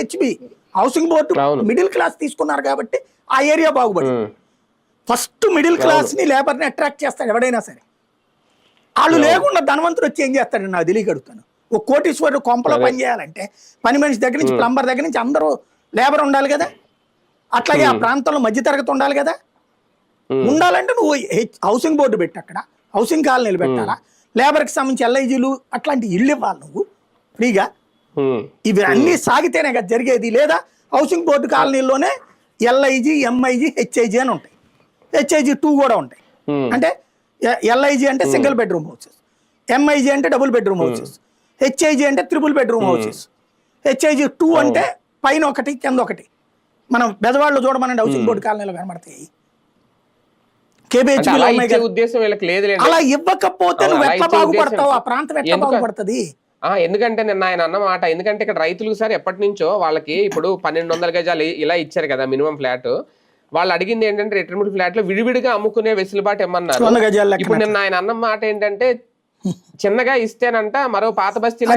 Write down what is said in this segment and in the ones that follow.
HB housing board middle class తీసుకున్నారు కాబట్టి ఆ ఏరియా బాగుపడింది. ఫస్ట్ మిడిల్ క్లాస్ ని లేబర్ ని అట్రాక్ట్ చేస్తాడు ఎవడైనా సరే. వాళ్ళు లేకుండా ధనవంతుడు వచ్చి ఏం చేస్తాడని నాకు తెలియగడుగుతాను. ఒక కోటీశ్వరుడు కొంపలో పని చేయాలంటే పని మనిషి దగ్గర నుంచి ప్లంబర్ దగ్గర నుంచి అందరూ లేబర్ ఉండాలి కదా. అట్లాగే ఆ ప్రాంతంలో మధ్యతరగతి ఉండాలి కదా. ఉండాలంటే నువ్వు హౌసింగ్ బోర్డు పెట్టి అక్కడ హౌసింగ్ కాలనీలు పెట్టాలా, లేబర్కి సంబంధించి ఎల్ఐజీలు అట్లాంటి ఇళ్ళు ఇవ్వాలి నువ్వు ఫ్రీగా. ఇవి అన్నీ సాగితేనే కదా జరిగేది. లేదా హౌసింగ్ బోర్డు కాలనీలోనే ఎల్ఐజీ, ఎంఐజీ, హెచ్ఐజీ అని ఉంటాయి. హెచ్ఐజీ 2 కూడా ఉంటాయి. అంటే ఎల్ఐజీ అంటే సింగిల్ బెడ్రూమ్ హౌసెస్, ఎంఐజీ అంటే డబుల్ బెడ్రూమ్ హౌసెస్, హెచ్ఐజీ అంటే ట్రిపుల్ బెడ్రూమ్ హౌసెస్. హెచ్ఐజీ 2 అంటే పైన ఒకటి కింద ఒకటి. మనం బెదవాళ్ళు చూడమనండి హౌసింగ్ బోర్డు కాలనీలో కనబడతాయి. అలా ఇవ్వకపోతే నువ్వు ఎట్లా బాగుపడతావు, ఆ ప్రాంతం ఎట్లా బాగుపడుతుంది? ఎందుకంటే నిన్న ఆయన అన్నమాట, ఎందుకంటే ఇక్కడ రైతులకు సార్ ఎప్పటి నుంచో వాళ్ళకి ఇప్పుడు 1200 గజాలు ఇలా ఇచ్చారు కదా మినిమం ఫ్లాట్. వాళ్ళు అడిగింది ఏంటంటే రిటర్న్డ్ ఫ్లాట్ లో విడివిడిగా అమ్ముకునే వెసులుబాటు ఇమ్మన్నారు. ఇప్పుడు నిన్న ఆయన అన్న మాట ఏంటంటే చిన్నగా ఇస్తేనంట మరో పాత బస్తీలో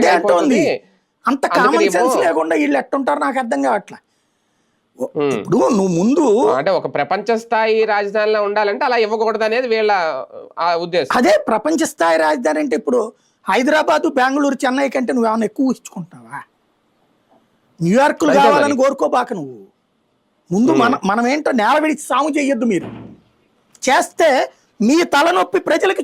అంత కామన్ సెన్స్ లేకుండా వీళ్ళు ఎట్టుంటారు నాకు అర్థం కావట్లా. ఇప్పుడు నువ్వు ముందు అంటే ఒక ప్రపంచ స్థాయి రాజధానిలో ఉండాలంటే అలా ఇవ్వకూడదు అనేది వీళ్ళ ఉద్దేశం. అదే ప్రపంచ స్థాయి రాజధాని అంటే ఇప్పుడు హైదరాబాదు, బెంగళూరు, చెన్నై కంటే నువ్వు ఏమైనా ఎక్కువ ఇచ్చుకుంటావా? న్యూయార్క్లు కావాలని కోరుకోబాక నువ్వు. ముందు మనం ఏంటో నేల విడిచి సాము చెయ్యొద్దు. మీరు చేస్తే మీ తలనొప్పి ప్రజలకి